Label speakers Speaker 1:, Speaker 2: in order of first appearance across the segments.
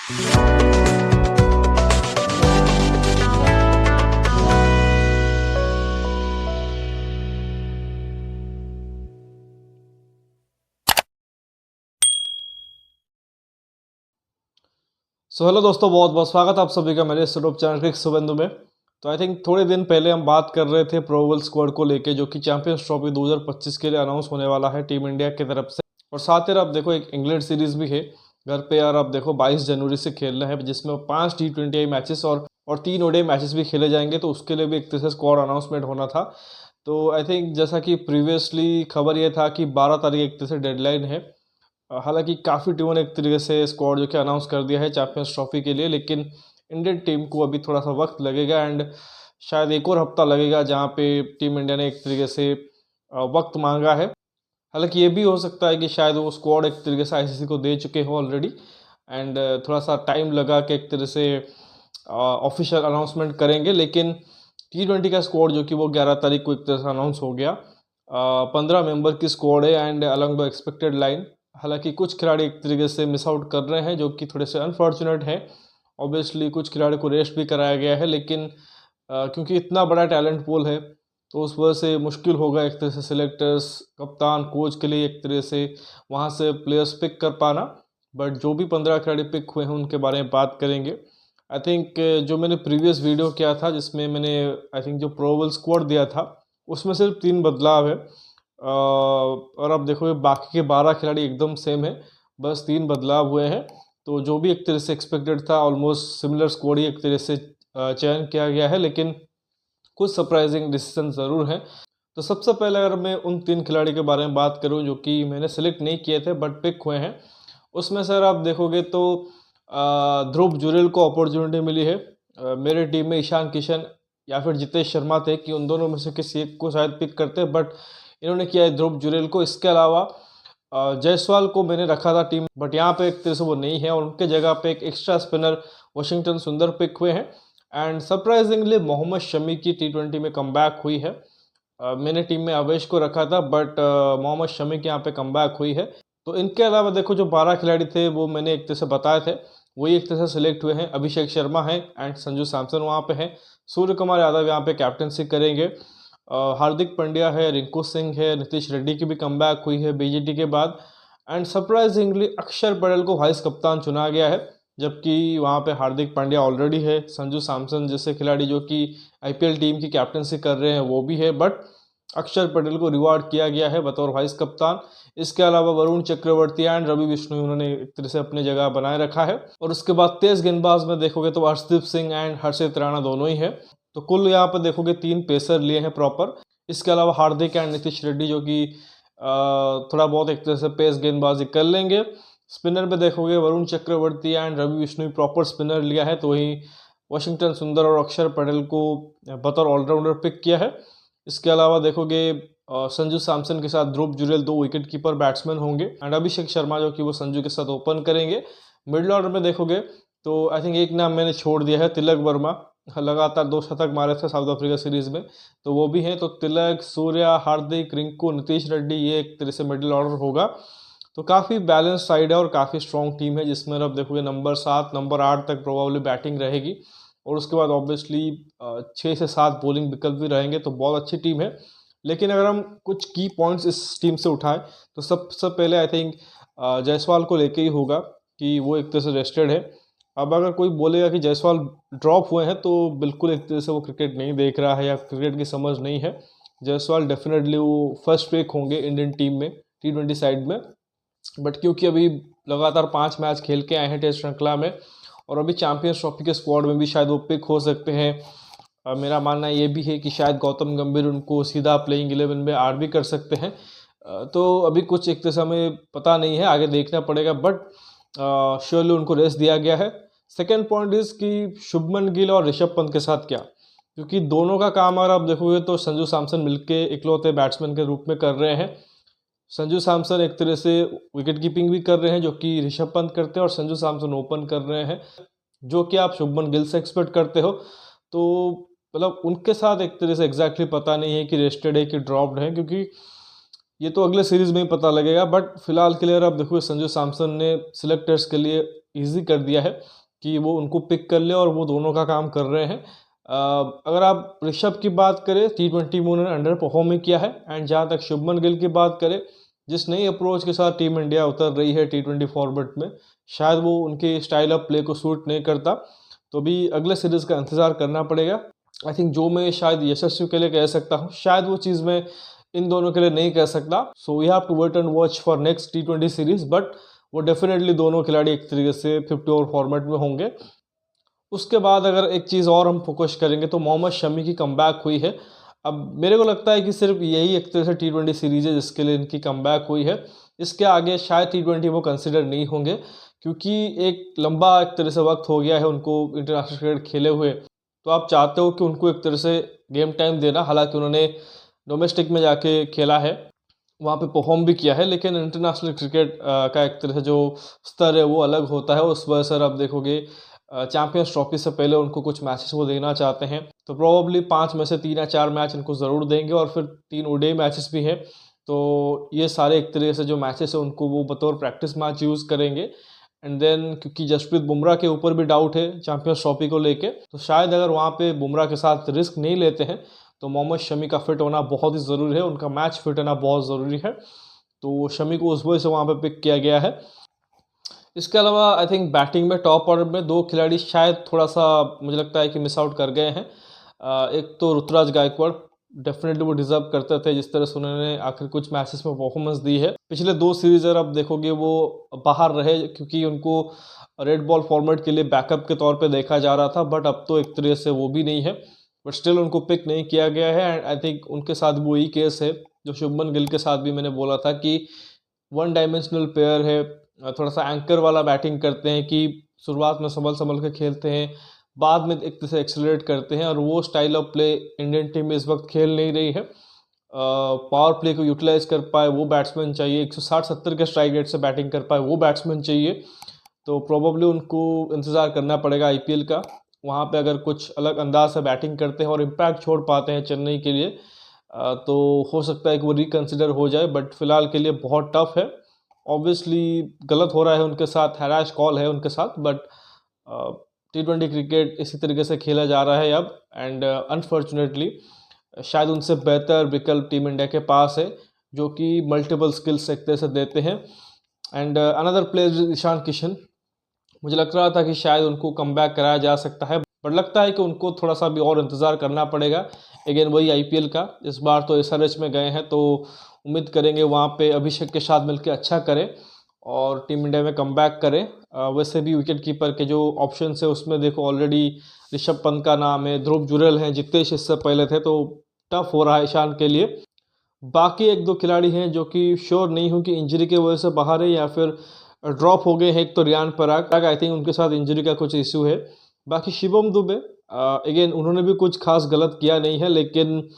Speaker 1: So hello दोस्तों, बहुत बहुत स्वागत है आप सभी का मेरे इस यूट्यूब चैनल क्रिक सुबंधु में। तो आई थिंक थोड़े दिन पहले हम बात कर रहे थे प्रोबेबल स्क्वाड को लेके, जो कि चैंपियंस ट्रॉफी 2025 के लिए अनाउंस होने वाला है टीम इंडिया की तरफ से। और साथ ही आप देखो एक इंग्लैंड सीरीज भी है घर पे यार। आप देखो 22 जनवरी से खेलना है, जिसमें 5 T20 मैचेस और 3 ओडीआई मैचेस भी खेले जाएंगे। तो उसके लिए भी एक तरह से स्क्वाड अनाउंसमेंट होना था। तो आई थिंक जैसा कि प्रीवियसली खबर ये था कि 12 तारीख एक तरह से डेडलाइन है। हालांकि काफ़ी टीमों ने एक तरीके से स्क्वाड जो कि अनाउंस कर दिया है चैंपियंस ट्रॉफी के लिए, लेकिन इंडियन टीम को अभी थोड़ा सा वक्त लगेगा एंड शायद एक और हफ्ता लगेगा, जहां पे टीम इंडिया ने एक तरीके से वक्त मांगा है। हालांकि ये भी हो सकता है कि शायद वो स्क्वाड एक तरीके से आईसीसी को दे चुके हो ऑलरेडी एंड थोड़ा सा टाइम लगा के एक तरह से ऑफिशियल अनाउंसमेंट करेंगे। लेकिन T20 का स्क्वाड जो कि वो 11 तारीख को एक तरह से अनाउंस हो गया। 15 मेंबर की स्क्वाड है and along the expected line. हालांकि कुछ खिलाड़ी एक तरीके से मिस आउट कर रहे हैं, जो कि थोड़े से अनफॉर्चुनेट है। ऑब्वियसली कुछ खिलाड़ी को रेस्ट भी कराया गया है, लेकिन क्योंकि इतना बड़ा टैलेंट पूल है तो उस वजह से मुश्किल होगा एक तरह से सिलेक्टर्स, कप्तान, कोच के लिए एक तरह से वहाँ से प्लेयर्स पिक कर पाना। बट जो भी 15 खिलाड़ी पिक हुए हैं उनके बारे में बात करेंगे। आई थिंक जो मैंने प्रीवियस वीडियो किया था जिसमें मैंने आई थिंक जो प्रोबेबल स्क्वाड दिया था उसमें सिर्फ 3 बदलाव है। और अब देखोगे बाकी के 12 खिलाड़ी एकदम सेम है, बस 3 बदलाव हुए हैं। तो जो भी एक तरह से एक्सपेक्टेड था ऑलमोस्ट सिमिलर स्क्वाड ही एक तरह से चयन किया गया है, लेकिन कुछ सरप्राइजिंग डिसीजन ज़रूर हैं। तो सबसे पहले अगर मैं उन 3 खिलाड़ी के बारे में बात करूं जो कि मैंने सेलेक्ट नहीं किए थे बट पिक हुए हैं, उसमें सर आप देखोगे तो ध्रुव जुरेल को अपॉर्चुनिटी मिली है। मेरे टीम में ईशान किशन या फिर जितेश शर्मा थे कि उन दोनों में से किसी एक को शायद पिक करते, बट इन्होंने किया है ध्रुव जुरेल को। इसके अलावा जायसवाल को मैंने रखा था टीम, बट यहाँ पे एक तरह से वो नहीं है और उनके जगह पे एक एक्स्ट्रा स्पिनर वाशिंगटन सुंदर पिक हुए हैं। एंड सरप्राइजिंगली मोहम्मद शमी की T20 में कमबैक हुई है। मैंने टीम में अवेश को रखा था बट मोहम्मद शमी की यहाँ पे कमबैक हुई है। तो इनके अलावा देखो जो 12 खिलाड़ी थे वो मैंने एक तरह से बताए थे, वही एक तरह से सिलेक्ट हुए हैं। अभिषेक शर्मा है एंड संजू सैमसन वहाँ पे हैं। सूर्य कुमार यादव यहाँ पे कैप्टनसी करेंगे। हार्दिक पांड्या है, रिंकू सिंह है, नीतीश रेड्डी की भी कमबैक हुई है बीजेटी के बाद। एंड सरप्राइजिंगली अक्षर पटेल को वाइस कप्तान चुना गया है, जबकि वहाँ पे हार्दिक पांड्या ऑलरेडी है। संजू सैमसन जैसे खिलाड़ी जो कि आईपीएल टीम की कैप्टनसी कर रहे हैं वो भी है, बट अक्षर पटेल को रिवार्ड किया गया है बतौर वाइस कप्तान। इसके अलावा वरुण चक्रवर्ती एंड रवि बिश्नोई उन्होंने एक तरह से अपनी जगह बनाए रखा है। और उसके बाद तेज गेंदबाज में देखोगे तो अर्शदीप सिंह एंड हर्षित राणा दोनों ही है। तो कुल यहाँ पर देखोगे 3 पेसर लिए हैं प्रॉपर। इसके अलावा हार्दिक एंड नीतीश रेड्डी जो कि थोड़ा बहुत एक तरह से पेस गेंदबाजी कर लेंगे। स्पिनर में देखोगे Varun Chakravarthy and Ravi Bishnoi proper spinner लिया है, तो वहीं वाशिंगटन सुंदर और अक्षर पटेल को बतौर ऑलराउंडर पिक किया है। इसके अलावा देखोगे संजू सैमसन के साथ ध्रुव जुरेल 2 विकेट कीपर बैट्समैन होंगे एंड अभिषेक शर्मा जो कि वो संजू के साथ ओपन करेंगे। मिडल ऑर्डर में देखोगे तो आई थिंक एक नाम मैंने छोड़ दिया है, तिलक वर्मा। लगातार 2 शतक मारे थे साउथ अफ्रीका सीरीज में, तो वो भी हैं। तो तिलक, सूर्या, हार्दिक, रिंकू, नीतीश रेड्डी, ये एक तरह से मिडिल ऑर्डर होगा। तो काफ़ी बैलेंस साइड है और काफ़ी स्ट्रॉन्ग टीम है, जिसमें अब देखोगे नंबर 7, नंबर 8 तक प्रोबेबली बैटिंग रहेगी और उसके बाद ऑब्वियसली 6 से 7 बॉलिंग विकल्प भी रहेंगे। तो बहुत अच्छी टीम है। लेकिन अगर हम कुछ की पॉइंट्स इस टीम से उठाएं तो सबसे पहले आई थिंक जायसवाल को लेके ही होगा कि वो एक तरह से रेस्टेड है। अब अगर कोई बोलेगा कि जायसवाल ड्रॉप हुए हैं तो बिल्कुल एक तरह से वो क्रिकेट नहीं देख रहा है या क्रिकेट की समझ नहीं है। जायसवाल डेफिनेटली वो फर्स्ट पिक होंगे इंडियन टीम में T20 साइड में, बट क्योंकि अभी लगातार 5 मैच खेल के आए हैं टेस्ट श्रृंखला में और अभी चैंपियंस ट्रॉफी के स्क्वाड में भी शायद वो पिक हो सकते हैं। मेरा मानना ये भी है कि शायद गौतम गंभीर उनको सीधा प्लेइंग 11 में ऐड भी कर सकते हैं। तो अभी कुछ एक तरह से हमें पता नहीं है, आगे देखना पड़ेगा, बट श्योरली उनको रेस्ट दिया गया है। सेकेंड पॉइंट इज़ कि शुभमन गिल और ऋषभ पंत के साथ क्या, क्योंकि दोनों का काम अगर आप देखोगे तो संजू सैमसन मिलके इकलौते बैट्समैन के रूप में कर रहे हैं। संजू सैमसन एक तरह से विकेट कीपिंग भी कर रहे हैं जो कि ऋषभ पंत करते हैं, और संजू सैमसन ओपन कर रहे हैं जो कि आप शुभमन गिल से एक्सपेक्ट करते हो। तो मतलब उनके साथ एक तरह से एग्जैक्टली पता नहीं है कि रेस्टेड है कि ड्रॉप्ड है, क्योंकि ये तो अगले सीरीज में ही पता लगेगा। बट फिलहाल के लिए आप देखो संजू सैमसन ने सिलेक्टर्स के लिए ईजी कर दिया है कि वो उनको पिक कर ले और वो दोनों का काम कर रहे हैं। अगर आप ऋषभ की बात करें, T20 में उन्होंने अंडर परफॉर्म ही किया है। एंड जहाँ तक शुभमन गिल की बात करें, जिस नई अप्रोच के साथ टीम इंडिया उतर रही है T20 फॉर्मेट में, शायद वो उनके स्टाइल ऑफ प्ले को सूट नहीं करता। तो भी अगले सीरीज़ का इंतज़ार करना पड़ेगा। आई थिंक जो मैं शायद यशस्वी के लिए कह सकता हूँ, शायद वो चीज़ मैं इन दोनों के लिए नहीं कह सकता। So we have to wait and watch for next T20 series, but वो डेफिनेटली दोनों खिलाड़ी एक तरीके से 50 ओवर फॉर्मेट में होंगे। उसके बाद अगर एक चीज़ और हम फोकस करेंगे तो मोहम्मद शमी की कमबैक हुई है। अब मेरे को लगता है कि सिर्फ यही एक तरह से T20 सीरीज़ है जिसके लिए इनकी कमबैक हुई है। इसके आगे शायद T20 वो कंसिडर नहीं होंगे, क्योंकि एक लंबा एक तरह से वक्त हो गया है उनको इंटरनेशनल क्रिकेट खेले हुए। तो आप चाहते हो कि उनको एक तरह से गेम टाइम देना, हालांकि उन्होंने डोमेस्टिक में जाके खेला है, वहाँ पे परफॉर्म भी किया है, लेकिन इंटरनेशनल क्रिकेट का एक तरह से जो स्तर है वो अलग होता है। उस वजह से आप देखोगे चैंपियंस ट्रॉफी से पहले उनको कुछ मैचेस वो देना चाहते हैं, तो प्रोबेबली 5 में से 3 या 4 मैच इनको ज़रूर देंगे, और फिर 3 ओडीआई मैचेस भी हैं। तो ये सारे एक तरीके से जो मैचेस हैं उनको वो बतौर प्रैक्टिस मैच यूज़ करेंगे। एंड देन क्योंकि जसप्रीत बुमराह के ऊपर भी डाउट है चैंपियंस ट्रॉफी को लेके, तो शायद अगर वहाँ पे बुमराह के साथ रिस्क नहीं लेते हैं तो मोहम्मद शमी का फिट होना बहुत ही ज़रूरी है, उनका मैच फिट होना बहुत ज़रूरी है। तो शमी को उस वजह से वहाँ पे पिक किया गया है। इसके अलावा आई थिंक बैटिंग में टॉप ऑर्डर में 2 खिलाड़ी शायद थोड़ा सा मुझे लगता है कि मिस आउट कर गए हैं। एक तो ऋतुराज गायकवाड़, डेफिनेटली वो डिज़र्व करते थे जिस तरह से उन्होंने आखिर कुछ मैचेस में परफॉर्मेंस दी है। पिछले 2 सीरीज़ अगर आप देखोगे वो बाहर रहे, क्योंकि उनको रेड बॉल फॉर्मेट के लिए बैकअप के तौर पे देखा जा रहा था, बट अब तो एक तरह से वो भी नहीं है। बट स्टिल उनको पिक नहीं किया गया है। एंड आई थिंक उनके साथ भी वही केस है जो शुभमन गिल के साथ भी मैंने बोला था कि वन डायमेंशनल प्लेयर है, थोड़ा सा एंकर वाला बैटिंग करते हैं कि शुरुआत में संभल संभल के खेलते हैं, बाद में एक तरह से एक्सेलरेट करते हैं, और वो style of play Indian team में इस वक्त खेल नहीं रही है। पावर प्ले को यूटिलाइज कर पाए वो बैट्समैन चाहिए, 160-70 के स्ट्राइक रेट से बैटिंग कर पाए वो बैट्समैन चाहिए। तो प्रोबेबली उनको इंतज़ार करना पड़ेगा आईपीएल का, वहाँ पे अगर कुछ अलग अंदाज से बैटिंग करते हैं और इम्पैक्ट छोड़ पाते हैं चेन्नई के लिए, तो हो सकता है कि वो रिकंसिडर हो जाए, बट फिलहाल के लिए बहुत टफ है। ऑब्वियसली गलत हो रहा है उनके साथ, हैराश कॉल है उनके साथ, बट T20 क्रिकेट इसी तरीके से खेला जा रहा है अब। एंड अनफॉर्चुनेटली शायद उनसे बेहतर विकल्प टीम इंडिया के पास है जो कि मल्टीपल स्किल्स एक तरह से देते हैं। And another player Ishan Kishan, मुझे लग रहा था कि शायद उनको कमबैक कराया जा सकता है, बट लगता है कि उनको थोड़ा सा भी और इंतज़ार करना पड़ेगा। अगेन वही आईपीएल का, इस बार तो एसआरएच में गए हैं, तो उम्मीद करेंगे वहाँ पे अभिषेक के साथ मिलकर अच्छा करें और टीम इंडिया में कमबैक करें। वैसे भी विकेट कीपर के जो ऑप्शन है उसमें देखो ऑलरेडी ऋषभ पंत का नाम है, ध्रुव जुरेल हैं, जितेश इससे पहले थे, तो टफ हो रहा है ईशान के लिए। बाकी 1-2 खिलाड़ी हैं जो कि श्योर नहीं हूँ कि इंजरी की वजह से बाहर है या फिर ड्रॉप हो गए हैं। एक तो रियान पराग, आई थिंक उनके साथ इंजरी का कुछ इशू है। बाकी शिवम दुबे, अगेन उन्होंने भी कुछ खास गलत किया नहीं है, लेकिन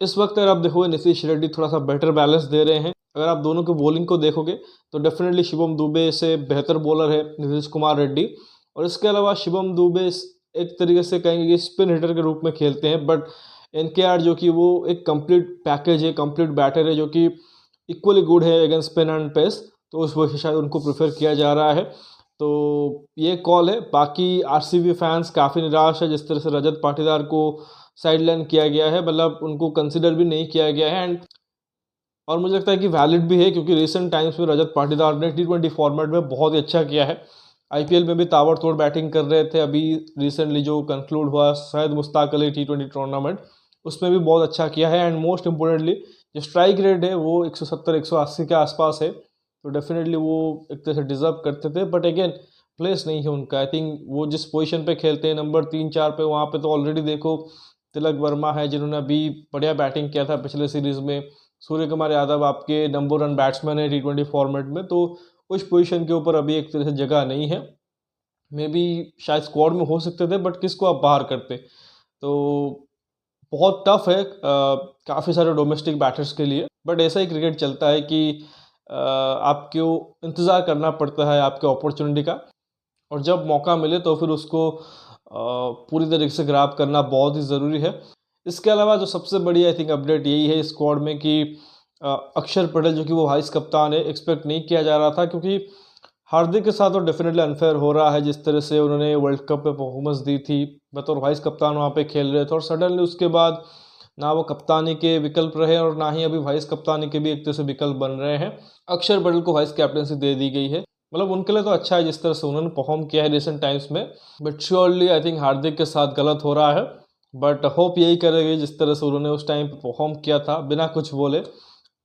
Speaker 1: इस वक्त अगर आप देखोगे नीतीश रेड्डी थोड़ा सा बेटर बैलेंस दे रहे हैं। अगर आप दोनों के बॉलिंग को देखोगे तो डेफिनेटली शिवम दुबे से बेहतर बॉलर है नीतीश कुमार रेड्डी। और इसके अलावा शिवम दुबे एक तरीके से कहेंगे कि स्पिन हिटर के रूप में खेलते हैं, बट एनकेआर जो कि वो एक कंप्लीट पैकेज है, कंप्लीट बैटर है जो कि इक्वली गुड है अगेंस्ट स्पिन एंड पेस, तो उस वजह से शायद उनको प्रेफर किया जा रहा है। तो ये कॉल है। बाकी आरसीबी फैंस काफ़ी निराश है जिस तरह से रजत पाटीदार को साइडलाइन किया गया है, मतलब उनको कंसिडर भी नहीं किया गया है। एंड और मुझे लगता है कि वैलिड भी है, क्योंकि रिसेंट टाइम्स में रजत पाटीदार ने T20 फॉर्मेट में बहुत ही अच्छा किया है। आईपीएल में भी ताबड़तोड़ बैटिंग कर रहे थे, अभी रिसेंटली जो कंक्लूड हुआ शायद मुश्ताक अली T20 टूर्नामेंट, उसमें भी बहुत अच्छा किया है। एंड मोस्ट इम्पोर्टेंटली जो स्ट्राइक रेट है वो 170-180 के आसपास है, तो डेफिनेटली वो एक तरह से डिजर्व करते थे, बट अगेन प्लेस नहीं है उनका। आई थिंक वो जिस पोजीशन पे खेलते हैं नंबर 3-4 पे, वहाँ पे तो ऑलरेडी देखो तिलक वर्मा है जिन्होंने अभी बढ़िया बैटिंग किया था पिछले सीरीज़ में, सूर्य कुमार यादव आपके नंबर 1 बैट्समैन है T20 फॉर्मेट में, तो उस पोजीशन के ऊपर अभी एक तरह से जगह नहीं है। मे बी शायद स्क्वाड में हो सकते थे, बट किसको आप बाहर करते, तो बहुत टफ है काफ़ी सारे डोमेस्टिक बैटर्स के लिए। बट ऐसा ही क्रिकेट चलता है कि आपको इंतज़ार करना पड़ता है आपके अपॉर्चुनिटी का, और जब मौका मिले तो फिर उसको पूरी तरीके से ग्रैब करना बहुत ही ज़रूरी है। इसके अलावा जो सबसे बड़ी आई थिंक अपडेट यही है स्क्वाड में कि अक्षर पटेल जो कि वो वाइस कप्तान है, एक्सपेक्ट नहीं किया जा रहा था, क्योंकि हार्दिक के साथ तो डेफिनेटली अनफेयर हो रहा है, जिस तरह से उन्होंने वर्ल्ड कप में परफॉर्मेंस दी थी, बतौर वाइस कप्तान वहाँ पे खेल रहे थे और सडनली उसके बाद ना वो कप्तानी के विकल्प रहे और ना ही अभी वाइस कप्तानी के भी एक तरह से विकल्प बन रहे हैं। अक्षर पटेल को वाइस कैप्टनसी दे दी गई है, मतलब उनके लिए तो अच्छा है जिस तरह से उन्होंने परफॉर्म किया है रिसेंट टाइम्स में, बट श्योरली आई थिंक हार्दिक के साथ गलत हो रहा है। बट होप यही करेगी जिस तरह से उन्होंने उस टाइम पे परफॉर्म किया था बिना कुछ बोले,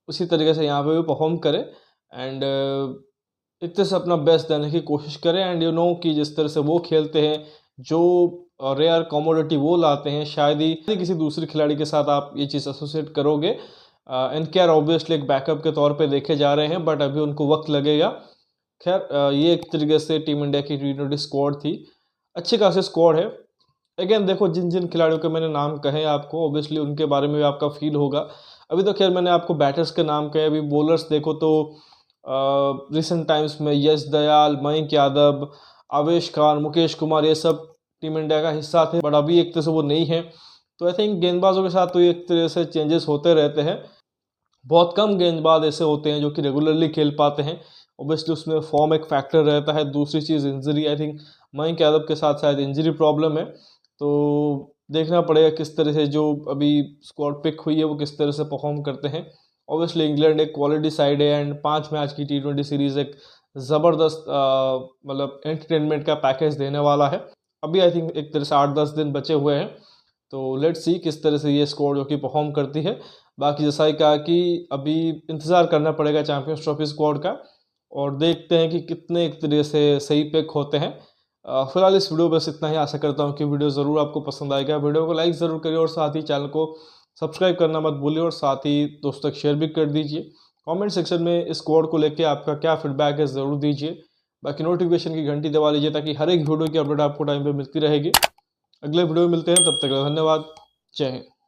Speaker 1: उसी तरीके से यहाँ पे भी परफॉर्म करे एंड एक तरह से अपना बेस्ट देने की कोशिश करें एंड यू नो कि जिस तरह से वो खेलते हैं, जो रेयर कमोडिटी वो लाते हैं, शायद ही किसी दूसरे खिलाड़ी के साथ आप ये चीज़ एसोसिएट करोगे। एनकेआर ऑब्वियसली एक बैकअप के तौर पे देखे जा रहे हैं, बट अभी उनको वक्त लगेगा। खैर ये एक तरीके से टीम इंडिया की T20 स्क्वाड थी, अच्छी खासी स्क्वाड है। अगेन देखो, जिन जिन खिलाड़ियों के मैंने नाम कहे आपको, ऑब्वियसली उनके बारे में भी आपका फील होगा। अभी तो खैर मैंने आपको बैटर्स के नाम कहे, अभी बॉलर्स देखो तो रिसेंट टाइम्स में यश दयाल, मयंक यादव, आवेश खान, मुकेश कुमार, ये सब टीम इंडिया का हिस्सा थे, बट अभी एक तरह से वो नहीं है। तो आई थिंक गेंदबाजों के साथ तो एक तरह से चेंजेस होते रहते हैं। बहुत कम गेंदबाज ऐसे होते हैं जो कि रेगुलरली खेल पाते हैं, ऑब्वियसली उसमें फॉर्म एक फैक्टर रहता है। दूसरी चीज़ injury, I think Mayank Yadav के साथ शायद इंजरी प्रॉब्लम है, तो देखना पड़ेगा किस तरह से जो अभी स्क्वाड पिक हुई है वो किस तरह से परफॉर्म करते हैं। ऑब्वियसली इंग्लैंड एक क्वालिटी साइड है एंड 5 मैच की T20 सीरीज़ एक ज़बरदस्त मतलब एंटरटेनमेंट का पैकेज देने वाला है। अभी आई थिंक एक तरह से 8-10 दिन बचे हुए हैं, तो लेट्स सी किस तरह से ये स्क्वाड जो कि परफॉर्म करती है। बाकी जैसा ही कहा कि अभी इंतज़ार करना पड़ेगा चैंपियंस ट्रॉफी स्क्वाड का और देखते हैं कि कितने एक तरीके से सही पिक होते हैं। फिलहाल इस वीडियो बस इतना ही। आशा करता हूँ कि वीडियो ज़रूर आपको पसंद आएगा। वीडियो को लाइक ज़रूर करिए और साथ ही चैनल को सब्सक्राइब करना मत भूलिए और साथ ही दोस्तों तक शेयर भी कर दीजिए। कमेंट सेक्शन में इस कोड को लेके आपका क्या फीडबैक है ज़रूर दीजिए। बाकी नोटिफिकेशन की घंटी दबा लीजिए ताकि हर एक वीडियो की अपडेट आपको टाइम पे मिलती रहेगी। अगले वीडियो में मिलते हैं, तब तक धन्यवाद। जय हिंद।